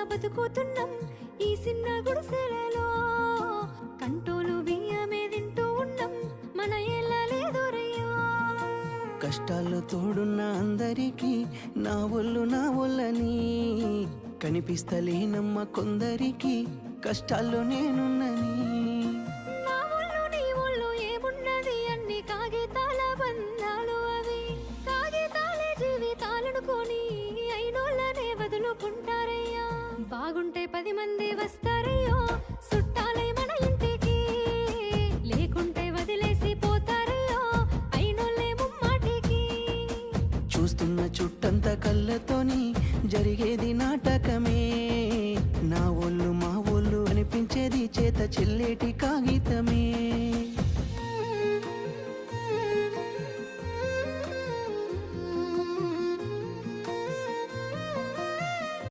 బతుకుతున్నాం ఈ చిన్న గుడిసెలలో. కంటోలు బియ్యమే తింటూ ఉన్నాం మన ఏళ్ళలేదోరయ్యా. కష్టాల్లో తోడున్న అందరికీ నా ఒళ్ళని కనిపిస్తలేనమ్మ కొందరికి కష్టాల్లో నేనున్నని. నా ఒళ్ళు నీ ఒళ్ళు ఏమున్నది అన్ని కాగితాల బంధాలు అవి. కాగితాలే జీవితాలనుకొని అయినోళ్ళనే వదులుకుంటారయ్యా. బాగుంటే 10 మంది వస్తారయ్యో చుట్టాలై మన ఇంటికి. లేకుంటే వదిలేసి పోతారయ్యో అయినోళ్ళే ముమ్మాటికి. చూస్తున్న చుట్టంత కళ్ళతోని జరిగేది నాటకమే. నా ఒళ్ళు మా ఒళ్ళు అనిపించేది చేత చెల్లేటి కాగితమే.